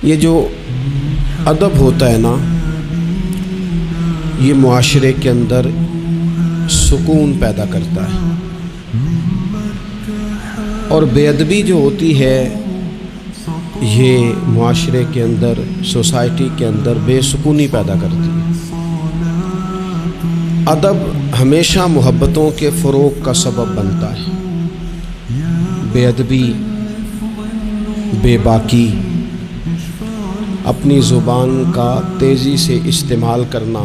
یہ جو ادب ہوتا ہے نا، یہ معاشرے کے اندر سکون پیدا کرتا ہے، اور بے ادبی جو ہوتی ہے یہ معاشرے کے اندر، سوسائٹی کے اندر بے سکونی پیدا کرتی ہے۔ ادب ہمیشہ محبتوں کے فروغ کا سبب بنتا ہے۔ بے ادبی، بے باکی، اپنی زبان کا تیزی سے استعمال کرنا،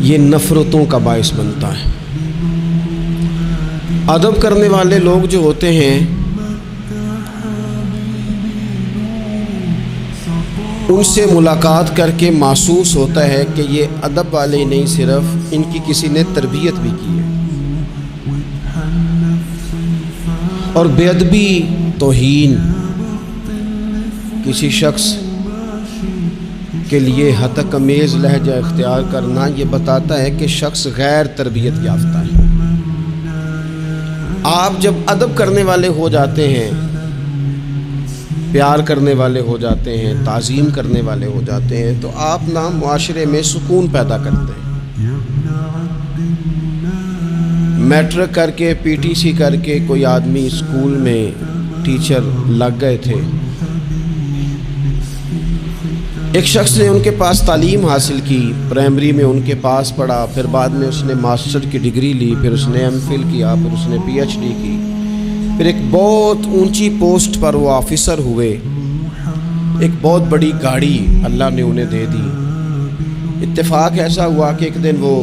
یہ نفرتوں کا باعث بنتا ہے۔ ادب کرنے والے لوگ جو ہوتے ہیں ان سے ملاقات کر کے محسوس ہوتا ہے کہ یہ ادب والے نہیں، صرف ان کی کسی نے تربیت بھی کی ہے۔ اور بے ادبی، توہین، کسی شخص کے لیے ہتک لہجہ اختیار کرنا، یہ بتاتا ہے کہ شخص غیر تربیت یافتہ ہے۔ آپ جب ادب کرنے والے ہو جاتے ہیں، پیار کرنے والے ہو جاتے ہیں، تعظیم کرنے والے ہو جاتے ہیں، تو آپ نا معاشرے میں سکون پیدا کرتے ہیں۔ میٹرک کر کے، پی ٹی سی کر کے کوئی آدمی اسکول میں ٹیچر لگ گئے تھے، ایک شخص نے ان کے پاس تعلیم حاصل کی، پرائمری میں ان کے پاس پڑھا، پھر بعد میں اس نے ماسٹر کی ڈگری لی، پھر اس نے ایم فل کیا، پھر اس نے پی ایچ ڈی کی، پھر ایک بہت اونچی پوسٹ پر وہ آفیسر ہوئے، ایک بہت بڑی گاڑی اللہ نے انہیں دے دی۔ اتفاق ایسا ہوا کہ ایک دن وہ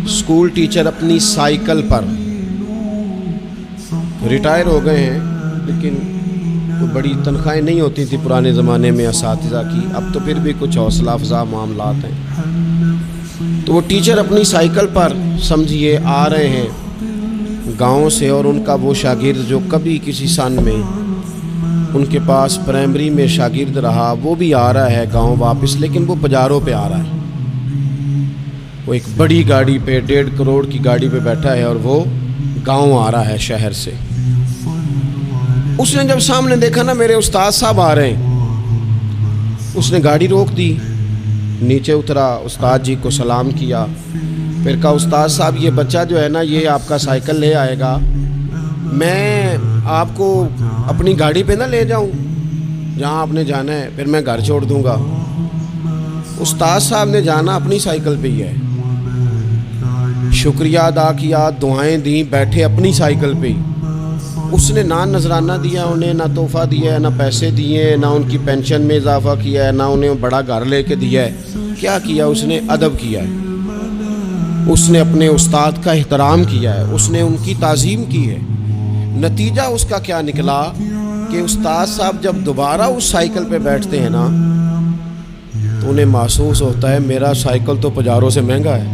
اسکول ٹیچر اپنی سائیکل پر، ریٹائر ہو گئے ہیں لیکن کوئی بڑی تنخواہیں نہیں ہوتی تھی پرانے زمانے میں اساتذہ کی، اب تو پھر بھی کچھ حوصلہ افزا معاملات ہیں۔ تو وہ ٹیچر اپنی سائیکل پر سمجھیے آ رہے ہیں گاؤں سے، اور ان کا وہ شاگرد جو کبھی کسی سن میں ان کے پاس پرائمری میں شاگرد رہا، وہ بھی آ رہا ہے گاؤں واپس، لیکن وہ پجاروں پہ آ رہا ہے۔ وہ ایک بڑی گاڑی پہ، 1.5 کروڑ کی گاڑی پہ بیٹھا ہے، اور وہ گاؤں آ رہا ہے شہر سے۔ اس نے جب سامنے دیکھا نا میرے استاد صاحب آ رہے ہیں، اس نے گاڑی روک دی، نیچے اترا، استاد جی کو سلام کیا، پھر کہا استاد صاحب یہ بچہ جو ہے نا یہ آپ کا سائیکل لے آئے گا، میں آپ کو اپنی گاڑی پہ نہ لے جاؤں جہاں آپ نے جانا ہے، پھر میں گھر چھوڑ دوں گا۔ استاد صاحب نے جانا اپنی سائیکل پہ ہی ہے، شکریہ ادا کیا، دعائیں دیں، بیٹھے اپنی سائیکل پہ ہی۔ اس نے نہ نذرانہ دیا انہیں، نہ تحفہ دیا ہے، نہ پیسے دیے، نہ ان کی پینشن میں اضافہ کیا ہے، نہ انہیں بڑا گھر لے کے دیا ہے۔ کیا کیا اس نے؟ ادب کیا ہے۔ اس نے اپنے استاد کا احترام کیا ہے، اس نے ان کی تعظیم کی ہے۔ نتیجہ اس کا کیا نکلا کہ استاد صاحب جب دوبارہ اس سائیکل پہ بیٹھتے ہیں نا تو انہیں محسوس ہوتا ہے میرا سائیکل تو پجاروں سے مہنگا ہے،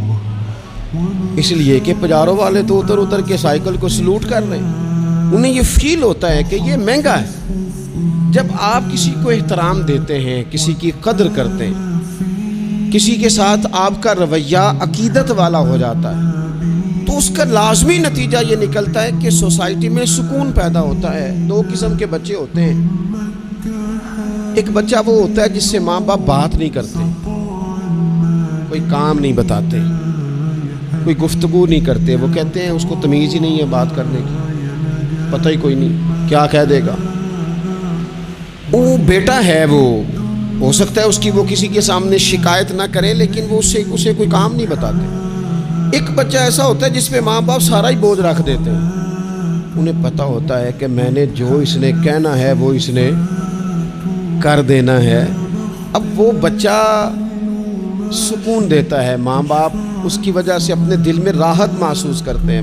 اس لیے کہ پجاروں والے تو اتر اتر کے سائیکل کو سلوٹ کر رہے ہیں۔ انہیں یہ فیل ہوتا ہے کہ یہ مہنگا ہے۔ جب آپ کسی کو احترام دیتے ہیں، کسی کی قدر کرتے ہیں، کسی کے ساتھ آپ کا رویہ عقیدت والا ہو جاتا ہے، تو اس کا لازمی نتیجہ یہ نکلتا ہے کہ سوسائٹی میں سکون پیدا ہوتا ہے۔ دو قسم کے بچے ہوتے ہیں، ایک بچہ وہ ہوتا ہے جس سے ماں باپ بات نہیں کرتے، کوئی کام نہیں بتاتے، کوئی گفتگو نہیں کرتے، وہ کہتے ہیں اس کو تمیز ہی نہیں ہے بات کرنے کی، پتہ ہی کوئی نہیں کیا کہہ دے گا۔ وہ بیٹا ہے، وہ ہو سکتا ہے اس کی وہ کسی کے سامنے شکایت نہ کرے، لیکن وہ اسے کوئی کام نہیں بتاتے۔ ایک بچہ ایسا ہوتا ہے جس پہ ماں باپ سارا ہی بوجھ رکھ دیتے ہیں، انہیں پتہ ہوتا ہے کہ میں نے جو اس نے کہنا ہے وہ اس نے کر دینا ہے۔ اب وہ بچہ سکون دیتا ہے، ماں باپ اس کی وجہ سے اپنے دل میں راحت محسوس کرتے ہیں۔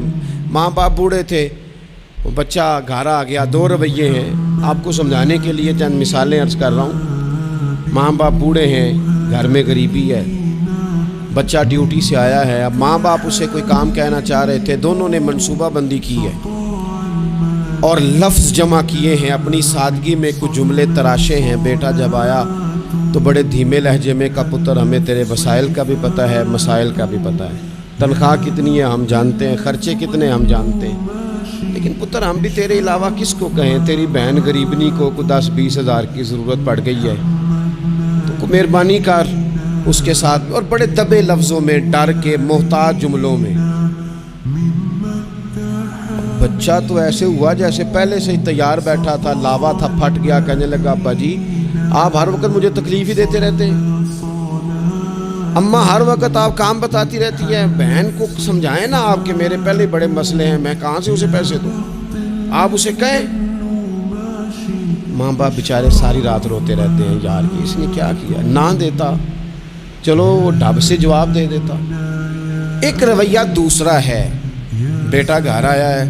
ماں باپ بوڑھے تھے، وہ بچہ گھر آ گیا، دو رویے ہیں، آپ کو سمجھانے کے لیے چند مثالیں عرض کر رہا ہوں۔ ماں باپ بوڑھے ہیں، گھر میں غریبی ہے، بچہ ڈیوٹی سے آیا ہے، اب ماں باپ اسے کوئی کام کہنا چاہ رہے تھے، دونوں نے منصوبہ بندی کی ہے اور لفظ جمع کیے ہیں، اپنی سادگی میں کچھ جملے تراشے ہیں۔ بیٹا جب آیا تو بڑے دھیمے لہجے میں کہا پتر ہمیں تیرے وسائل کا بھی پتہ ہے، مسائل کا بھی پتہ ہے، تنخواہ کتنی ہے ہم جانتے ہیں، خرچے کتنے ہم جانتے ہیں، لیکن پتر ہم بھی تیرے علاوہ کس کو کہیں, تیری بہن غریبنی کو 10-20 ہزار کی ضرورت پڑ گئی ہے تو مہربانی کر اس کے ساتھ. اور بڑے دبے لفظوں میں, ڈر کے, محتاج جملوں میں. بچہ تو ایسے ہوا جیسے پہلے سے ہی تیار بیٹھا تھا, لاوا تھا, پھٹ گیا. کہنے لگا ابا جی آپ ہر وقت مجھے تکلیف ہی دیتے رہتے ہیں, اماں ہر وقت آپ کام بتاتی رہتی ہیں, بہن کو سمجھائیں نا آپ کہ میرے پہلے بڑے مسئلے ہیں, میں کہاں سے اسے پیسے دوں, آپ اسے کہیں. ماں باپ بیچارے ساری رات روتے رہتے ہیں, یار اس نے کیا کیا, نہ دیتا چلو وہ ڈھب سے جواب دے دیتا. ایک رویہ دوسرا ہے, بیٹا گھر آیا ہے,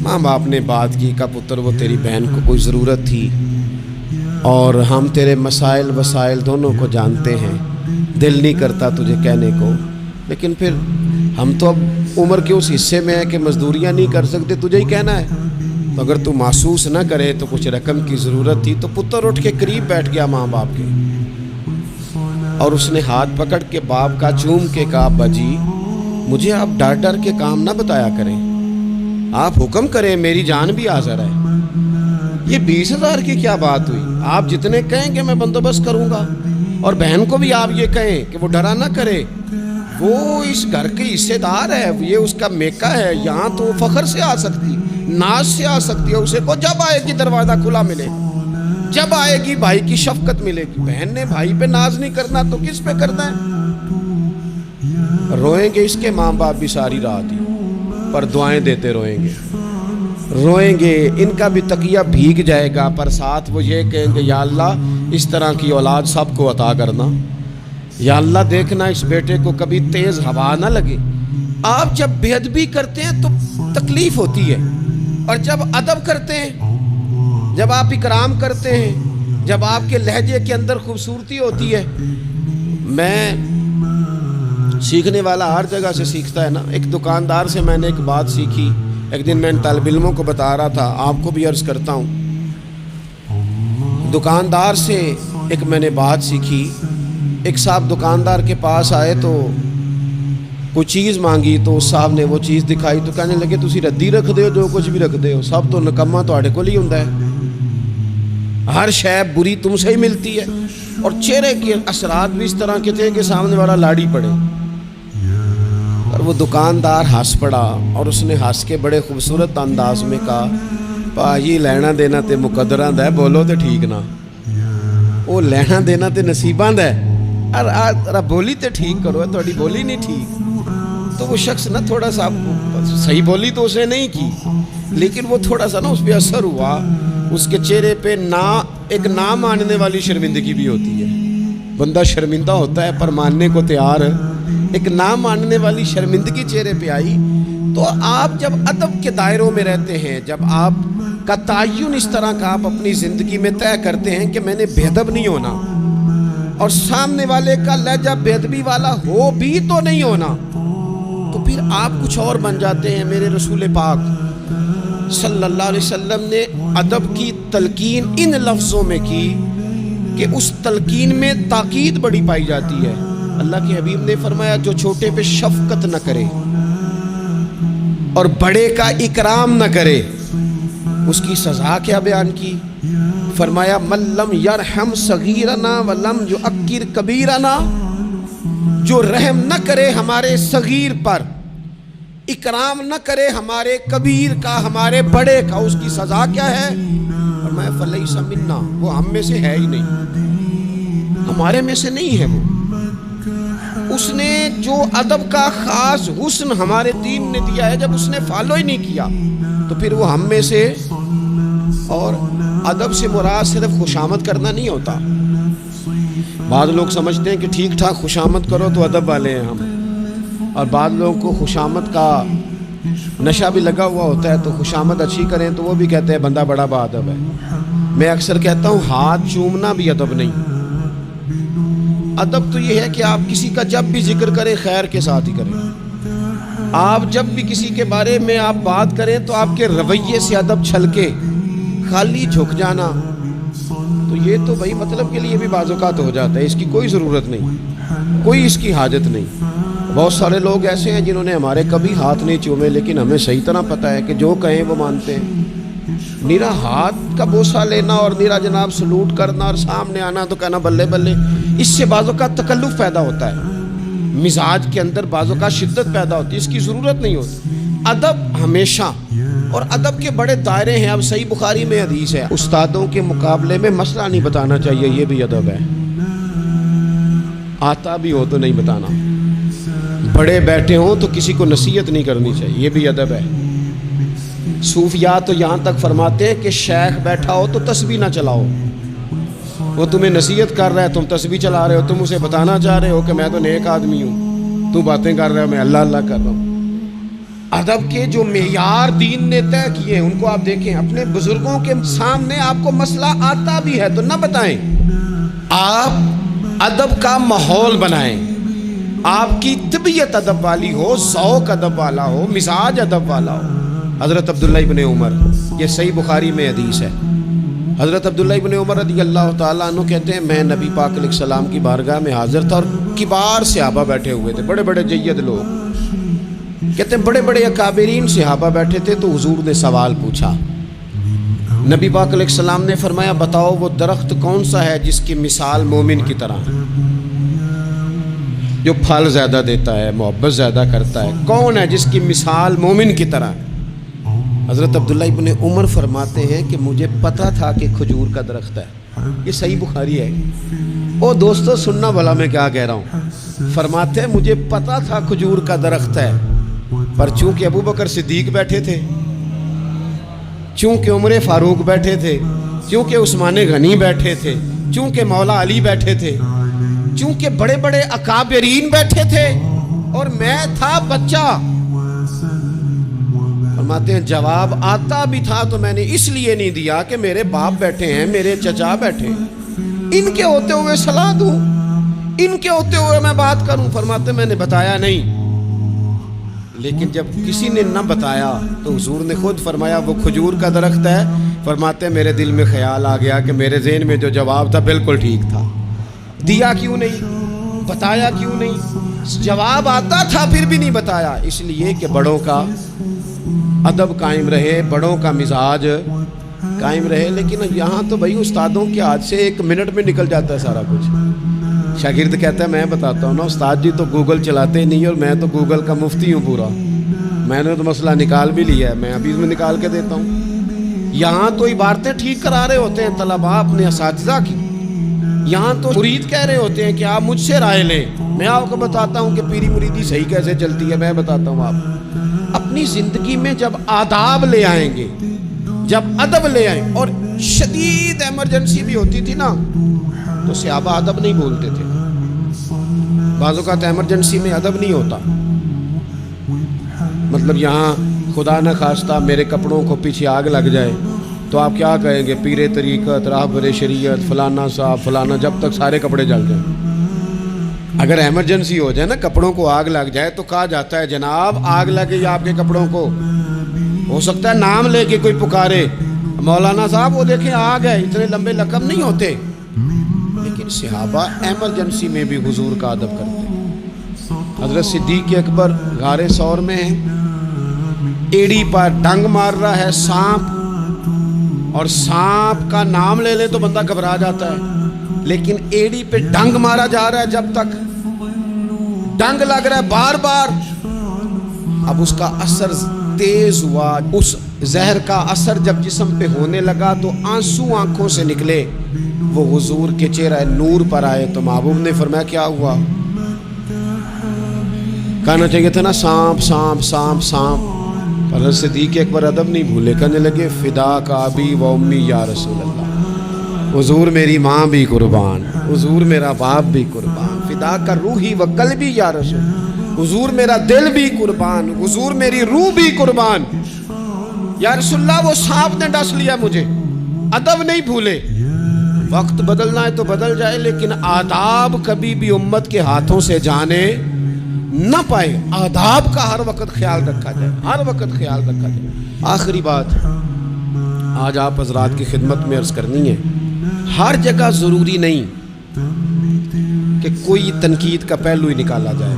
ماں باپ نے بات کی, کہا پتر وہ تیری بہن کو کوئی ضرورت تھی اور ہم تیرے مسائل وسائل دونوں کو جانتے ہیں, دل نہیں کرتا تجھے کہنے کو, لیکن پھر ہم تو اب عمر کے اس حصے میں ہے کہ مزدوریاں نہیں کر سکتے, تجھے ہی کہنا ہے. تو اگر تو محسوس نہ کرے تو کچھ رقم کی ضرورت تھی. تو پتر اٹھ کے قریب بیٹھ گیا ماں باپ کے, اور اس نے ہاتھ پکڑ کے باپ کا چوم کے کہا ابا جی مجھے آپ ڈر ڈر کے کام نہ بتایا کریں, آپ حکم کریں, میری جان بھی حاضر ہے. یہ 20,000 کی کیا بات ہوئی, آپ جتنے کہیں کہ میں بندوبست کروں گا. اور بہن کو بھی آپ یہ کہیں کہ وہ ڈرا نہ کرے, وہ اس گھر کی حصے دار ہے, یہ اس کا میکا ہے, یہاں تو فخر سے آ سکتی, ناز سے آ سکتی ہے. اسے کو جب آئے گی دروازہ کھلا ملے, جب آئے گی بھائی کی شفقت ملے گی. بہن نے بھائی پہ ناز نہیں کرنا تو کس پہ کرنا ہے. روئیں گے اس کے ماں باپ بھی ساری رات ہی, پر دعائیں دیتے روئیں گے, روئیں گے, ان کا بھی تکیہ بھیگ جائے گا, پر ساتھ وہ یہ کہیں گے یا اللہ اس طرح کی اولاد سب کو عطا کرنا, یا اللہ دیکھنا اس بیٹے کو کبھی تیز ہوا نہ لگے. آپ جب بے ادبی کرتے ہیں تو تکلیف ہوتی ہے, اور جب ادب کرتے ہیں, جب آپ اکرام کرتے ہیں, جب آپ کے لہجے کے اندر خوبصورتی ہوتی ہے. میں سیکھنے والا ہر جگہ سے سیکھتا ہے نا. ایک دکاندار سے میں نے ایک بات سیکھی, ایک دن میں ان طالب علموں کو بتا رہا تھا, آپ کو بھی عرض کرتا ہوں. دکاندار سے ایک میں نے بات سیکھی. ایک صاحب دکاندار کے پاس آئے تو کوئی چیز مانگی, تو اس صاحب نے وہ چیز دکھائی تو کہنے لگے تسی ردی رکھ دے ہو, جو کچھ بھی رکھ دے ہو, سب تو نکما تواڈے کول ہی ہوندا ہے, ہر شے بری تم سے ہی ملتی ہے. اور چہرے کے اثرات بھی اس طرح کے تھے کہ سامنے والا لاڑی پڑے. اور وہ دکاندار ہنس پڑا, اور اس نے ہنس کے بڑے خوبصورت انداز میں کہا بھائی لینا دینا تے مقدراں دا ہے, بولو تے ٹھیک نہ, وہ لینا دینا تے نصیباں دا ہے, اور بولی تے ٹھیک کرو, تہاڈی بولی نہیں ٹھیک. تو وہ شخص نا تھوڑا سا, صحیح بولی تو اس نے نہیں کی, لیکن وہ تھوڑا سا نا اس پہ اثر ہوا. اس کے چہرے پہ ایک نہ ماننے والی شرمندگی بھی ہوتی ہے. بندہ شرمندہ ہوتا ہے پر ماننے کو تیار, ایک نہ ماننے والی شرمندگی چہرے پہ آئی. تو آپ جب ادب کے دائروں میں رہتے ہیں, جب آپ کا تعین اس طرح کا آپ اپنی زندگی میں طے کرتے ہیں کہ میں نے بے ادب نہیں ہونا, اور سامنے والے کا لہجہ بے ادبی والا ہو بھی تو نہیں ہونا, تو پھر آپ کچھ اور بن جاتے ہیں. میرے رسول پاک صلی اللہ علیہ وسلم نے ادب کی تلقین ان لفظوں میں کی کہ اس تلقین میں تاکید بڑی پائی جاتی ہے. اللہ کے حبیب نے فرمایا جو چھوٹے پہ شفقت نہ کرے اور بڑے کا اکرام نہ کرے اس کی سزا کیا بیان کی. فرمایا من لم یرحم صغیرنا ولم یؤکر کبیرنا, جو رحم نہ کرے ہمارے صغیر پر, اکرام نہ کرے ہمارے کبیر کا, ہمارے بڑے کا, اس کی سزا کیا ہے. فرمایا فلیس منا, وہ ہم میں سے ہے ہی نہیں, ہمارے میں سے نہیں ہے. وہ اس نے جو ادب کا خاص حسن ہمارے دین نے دیا ہے, جب اس نے فالو ہی نہیں کیا تو پھر وہ ہم میں سے. اور ادب سے مراد صرف خوشامد کرنا نہیں ہوتا. بعض لوگ سمجھتے ہیں کہ ٹھیک ٹھاک خوشامد کرو تو ادب والے ہیں ہم, اور بعض لوگوں کو خوشامد کا نشہ بھی لگا ہوا ہوتا ہے, تو خوشامد اچھی کریں تو وہ بھی کہتے ہیں بندہ بڑا با ادب ہے. میں اکثر کہتا ہوں ہاتھ چومنا بھی ادب نہیں. ادب تو یہ ہے کہ آپ کسی کا جب بھی ذکر کریں خیر کے ساتھ ہی کریں. آپ جب بھی کسی کے بارے میں آپ بات کریں تو آپ کے رویے سے ادب چھلکے. خالی جھک جانا تو یہ تو بھائی مطلب کے لیے بھی بعض اوقات ہو جاتا ہے, اس کی کوئی ضرورت نہیں, کوئی اس کی حاجت نہیں. بہت سارے لوگ ایسے ہیں جنہوں نے ہمارے کبھی ہاتھ نہیں چومے، لیکن ہمیں صحیح طرح پتہ ہے کہ جو کہیں وہ مانتے ہیں۔ نیرا ہاتھ کا بوسہ لینا اور نیرا جناب سلوٹ کرنا اور سامنے آنا تو کہنا بلے بلے، اس سے بعضوں کا تکلف پیدا ہوتا ہے، مزاج کے اندر بعضوں کا شدت پیدا ہوتی ہے، اس کی ضرورت نہیں ہوتی۔ ادب ہمیشہ، اور ادب کے بڑے دائرے ہیں۔ اب صحیح بخاری میں حدیث ہے، استادوں کے مقابلے میں مسئلہ نہیں بتانا چاہیے، یہ بھی ادب ہے۔ آتا بھی ہو تو نہیں بتانا، بڑے بیٹھے ہوں تو کسی کو نصیحت نہیں کرنی چاہیے، یہ بھی ادب ہے۔ صوفیاء تو یہاں تک فرماتے ہیں کہ شیخ بیٹھا ہو تو تسبیح نہ چلاؤ، وہ تمہیں نصیحت کر رہا ہے، تم تسبیح چلا رہے ہو، تم اسے بتانا چاہ رہے ہو کہ میں تو نیک آدمی ہوں، تو باتیں کر رہا ہے میں اللہ اللہ کر رہا ہوں۔ ادب کے جو معیار دین نے طے کیے ان کو آپ دیکھیں، اپنے بزرگوں کے سامنے آپ کو مسئلہ آتا بھی ہے تو نہ بتائیں، آپ ادب کا ماحول بنائیں، آپ کی طبیعت ادب والی ہو، ذوق ادب والا ہو، مزاج ادب والا ہو۔ حضرت عبداللہ ابن عمر، یہ صحیح بخاری میں حدیث ہے، حضرت عبداللہ ابن عمر رضی اللہ تعالیٰ عنہ کہتے ہیں میں نبی پاک علیہ السلام کی بارگاہ میں حاضر تھا اور کبار صحابہ بیٹھے ہوئے تھے، بڑے بڑے جید لوگ، کہتے ہیں بڑے بڑے اکابرین صحابہ بیٹھے تھے، تو حضور نے سوال پوچھا۔ نبی پاک علیہ السلام نے فرمایا بتاؤ وہ درخت کون سا ہے جس کی مثال مومن کی طرح ہے، جو پھل زیادہ دیتا ہے، محبت زیادہ کرتا ہے، کون ہے جس کی مثال مومن کی طرح ہے؟ حضرت عبداللہ ابن عمر فرماتے ہیں کہ مجھے پتا تھا کہ کھجور کا درخت ہے، یہ صحیح بخاری ہے۔ او دوستو سننا بھلا میں کیا کہہ رہا ہوں، فرماتے ہیں مجھے پتا تھا کھجور کا درخت ہے، پر چونکہ ابو بکر صدیق بیٹھے تھے، چونکہ عمر فاروق بیٹھے تھے، چونکہ عثمان غنی بیٹھے تھے، چونکہ مولا علی بیٹھے تھے، چونکہ بڑے بڑے اکابرین بیٹھے تھے اور میں تھا بچہ، فرماتے ہیں جواب آتا بھی تھا تو میں نے اس لیے نہیں دیا کہ میرے باپ بیٹھے ہیں، میرے چچا بیٹھے ہیں، ان کے ہوتے ہوئے صلاح دوں، ان کے ہوتے ہوئے میں بات کروں؟ فرماتے ہیں میں نے بتایا نہیں، لیکن جب کسی نے نہ بتایا تو حضور نے خود فرمایا وہ کھجور کا درخت ہے۔ فرماتے ہیں میرے دل میں خیال آ گیا کہ میرے ذہن میں جو جواب تھا بالکل ٹھیک تھا، دیا کیوں نہیں، بتایا کیوں نہیں؟ جواب آتا تھا پھر بھی نہیں بتایا، اس لیے کہ بڑوں کا ادب قائم رہے، بڑوں کا مزاج قائم رہے۔ لیکن یہاں تو بھائی استادوں کے ہاتھ سے 1 منٹ میں نکل جاتا ہے سارا کچھ۔ شاگرد کہتا ہے میں بتاتا ہوں نا استاد جی تو گوگل چلاتے نہیں، اور میں تو گوگل کا مفتی ہوں پورا، میں نے تو مسئلہ نکال بھی لیا ہے، میں ابھی میں نکال کے دیتا ہوں۔ یہاں تو عبارتیں ٹھیک کرا رہے ہوتے ہیں طلباء اپنے اساتذہ کی، یہاں تو مرید کہہ رہے ہوتے ہیں کہ آپ مجھ سے رائے لیں، میں آپ کو بتاتا ہوں کہ پیری مریدی صحیح کیسے چلتی ہے، میں بتاتا ہوں۔ آپ اپنی زندگی میں جب آداب لے آئیں گے، جب ادب لے آئیں، اور شدید ایمرجنسی بھی ہوتی تھی نا تو صحابہ ادب نہیں بولتے تھے، بعض اوقات ایمرجنسی میں ادب نہیں ہوتا، مطلب یہاں خدا نہ خواستہ میرے کپڑوں کو پیچھے آگ لگ جائے تو آپ کیا کہیں گے، پیر طریقت، راہبر شریعت، فلانا صاحب فلانا، جب تک سارے کپڑے جل جائیں۔ اگر ایمرجنسی ہو جائے نا، کپڑوں کو آگ لگ جائے تو کہا جاتا ہے جناب آگ لگے آپ کے کپڑوں کو، ہو سکتا ہے نام لے کے کوئی پکارے مولانا صاحب وہ دیکھیں آگ ہے، اتنے لمبے لقب نہیں ہوتے، لیکن صحابہ ایمرجنسی میں بھی حضور کا ادب کرتے ہیں۔ حضرت صدیق اکبر غار ثور میں ہیں، ایڑی پر ڈنگ مار رہا ہے سانپ، اور سانپ کا نام لے لے تو بندہ گھبرا جاتا ہے، لیکن ایڑی پہ ڈنگ مارا جا رہا ہے، جب تک ڈنگ لگ رہا ہے بار بار، اب اس کا اثر تیز ہوا، اس زہر کا اثر جب جسم پہ ہونے لگا تو آنسو آنکھوں سے نکلے، وہ حضور کے چہرہ نور پر آئے تو محبوب نے فرمایا کیا ہوا؟ کہنا چاہیے تھا نا سانپ سانپ سانپ سانپ، پر صدیق اکبر ادب نہیں بھولے، کہنے لگے فدا کا ابی و امی یا رسول اللہ، حضور میری ماں بھی قربان، حضور میرا باپ بھی قربان، فدا کا روحی و قلبی یا رسول، حضور میرا دل بھی قربان، حضور میری روح بھی قربان، یا رسول اللہ وہ سانپ نے ڈس لیا مجھے۔ ادب نہیں بھولے، وقت بدلنا ہے تو بدل جائے، لیکن آداب کبھی بھی امت کے ہاتھوں سے جانے نہ پائے، آداب کا ہر وقت خیال رکھا جائے، ہر وقت خیال رکھا جائے۔ آخری بات آج آپ حضرات کی خدمت میں عرض کرنی ہے، ہر جگہ ضروری نہیں کہ کوئی تنقید کا پہلو ہی نکالا جائے،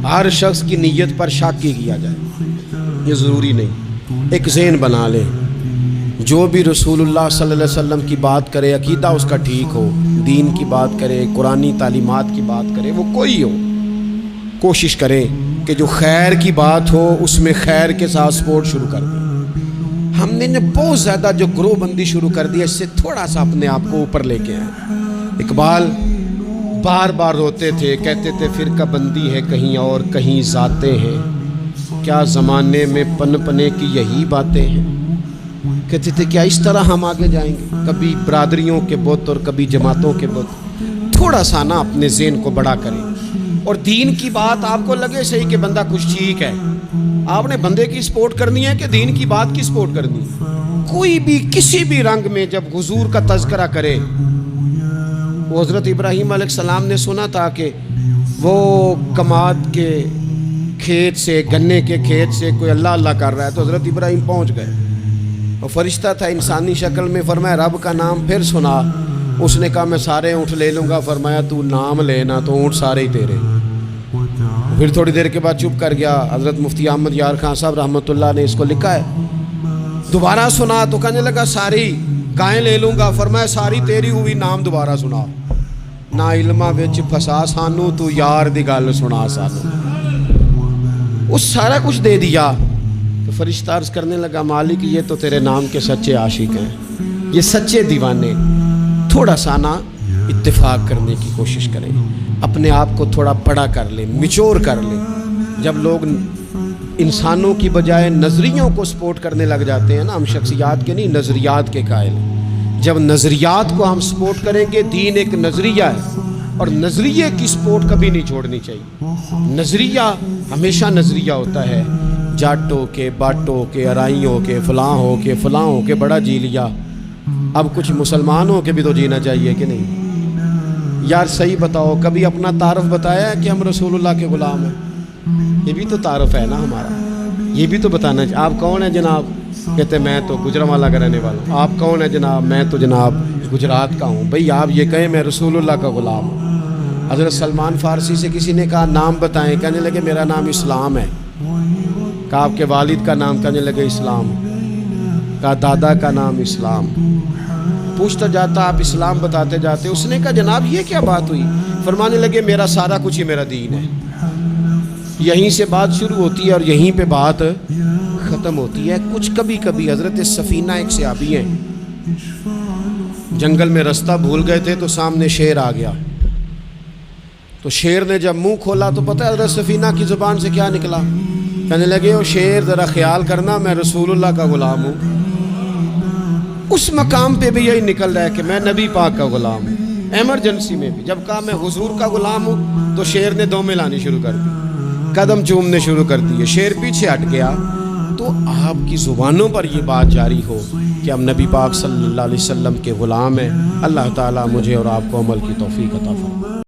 ہر شخص کی نیت پر شک ہی کیا جائے، یہ ضروری نہیں۔ ایک ذہن بنا لیں، جو بھی رسول اللہ صلی اللہ علیہ وسلم کی بات کرے، عقیدہ اس کا ٹھیک ہو، دین کی بات کرے، قرآنی تعلیمات کی بات کرے، وہ کوئی ہو، کوشش کریں کہ جو خیر کی بات ہو اس میں خیر کے ساتھ سپورٹ شروع کر دیں۔ ہم نے بہت زیادہ جو گروہ بندی شروع کر دی، اس سے تھوڑا سا اپنے آپ کو اوپر لے کے آئیں۔ اقبال بار بار روتے تھے، کہتے تھے فرقہ بندی ہے کہیں اور کہیں ذاتیں ہیں، کیا زمانے میں پن پنے کی یہی باتیں ہیں۔ کہتے تھے کیا اس طرح ہم آگے جائیں گے، کبھی برادریوں کے بت اور کبھی جماعتوں کے بت۔ تھوڑا سا نا اپنے ذہن کو بڑا کریں، اور دین کی بات آپ کو لگے صحیح کہ بندہ کچھ ٹھیک ہے، آپ نے بندے کی سپورٹ کرنی ہے کہ دین کی بات کی سپورٹ کرنی ہے۔ کوئی بھی کسی بھی رنگ میں جب حضور کا تذکرہ کرے، وہ حضرت ابراہیم علیہ السلام نے سنا تھا کہ وہ کماد کے کھیت سے، گنے کے کھیت سے کوئی اللہ اللہ کر رہا ہے، تو حضرت ابراہیم پہنچ گئے۔ وہ فرشتہ تھا انسانی شکل میں، فرمایا رب کا نام پھر سنا۔ اس نے کہا میں سارے اونٹ لے لوں گا، فرمایا تو نام لینا تو اونٹ سارے ہی تیرے۔ پھر تھوڑی دیر کے بعد چپ کر گیا۔ حضرت مفتی احمد یار خان صاحب رحمۃ اللہ نے اس کو لکھا ہے، دوبارہ سنا تو کہنے لگا ساری گائیں لے لوں گا، فرمایا ساری تیری ہوئی، نام دوبارہ سنا۔ نہ علمہ وچ پھسا سانو، تو یار دی گل سنا سانو۔ اس سارا کچھ دے دیا تو فرشتہ عرض کرنے لگا مالک یہ تو تیرے نام کے سچے عاشق ہیں، یہ سچے دیوانے۔ تھوڑا سا نا اتفاق کرنے کی کوشش کریں، اپنے آپ کو تھوڑا بڑا کر لیں، میچور کر لیں۔ جب لوگ انسانوں کی بجائے نظریوں کو سپورٹ کرنے لگ جاتے ہیں نا، ہم شخصیات کے نہیں نظریات کے قائل ہیں۔ جب نظریات کو ہم سپورٹ کریں گے، دین ایک نظریہ ہے اور نظریے کی سپورٹ کبھی نہیں چھوڑنی چاہیے۔ نظریہ ہمیشہ نظریہ ہوتا ہے، جاٹ ہو کے، باٹ ہو کے، ارائی ہو کے، فلاں ہو کے، فلاں ہو کے بڑا جی لیا، اب کچھ مسلمان ہو کے بھی تو جینا چاہیے کہ نہیں؟ یار صحیح بتاؤ، کبھی اپنا تعارف بتایا ہے کہ ہم رسول اللہ کے غلام ہیں؟ یہ بھی تو تعارف ہے نا ہمارا، یہ بھی تو بتانا چاہیے۔ آپ کون ہیں جناب؟ کہتے میں تو گجرانوالہ کا رہنے والا ہوں۔ آپ کون ہیں جناب؟ میں تو جناب گجرات کا ہوں۔ بھئی آپ یہ کہیں میں رسول اللہ کا غلام ہوں۔ حضرت سلمان فارسی سے کسی نے کہا نام بتائیں، کہنے لگے میرا نام اسلام ہے۔ کہا آپ کے والد کا نام؟ کہنے لگے اسلام۔ کہا دادا کا نام اسلام۔ پوچھتا جاتا آپ اسلام بتاتے جاتے، اس نے کہا جناب یہ کیا بات ہوئی؟ فرمانے لگے میرا سارا کچھ ہی میرا دین ہے۔ یہیں سے بات شروع ہوتی ہے اور یہیں پہ بات ختم ہوتی ہے۔ کچھ کبھی کبھی حضرت سفینہ ایک صحابی ہیں، جنگل میں رستہ بھول گئے تھے تو سامنے شیر آ گیا، تو شیر نے جب منہ کھولا تو پتہ ہے حضرت سفینہ کی زبان سے کیا نکلا؟ کہنے لگے او شیر ذرا خیال کرنا میں رسول اللہ کا غلام ہوں۔ اس مقام پہ بھی یہی نکل رہا ہے کہ میں نبی پاک کا غلام ہوں۔ ایمرجنسی میں بھی جب کہا میں حضور کا غلام ہوں تو شیر نے دو ملانی شروع کر دی، قدم چومنے شروع کر دیے، شیر پیچھے ہٹ گیا۔ تو آپ کی زبانوں پر یہ بات جاری ہو کہ ہم نبی پاک صلی اللہ علیہ وسلم کے غلام ہیں۔ اللہ تعالیٰ مجھے اور آپ کو عمل کی توفیق عطا فرمائے۔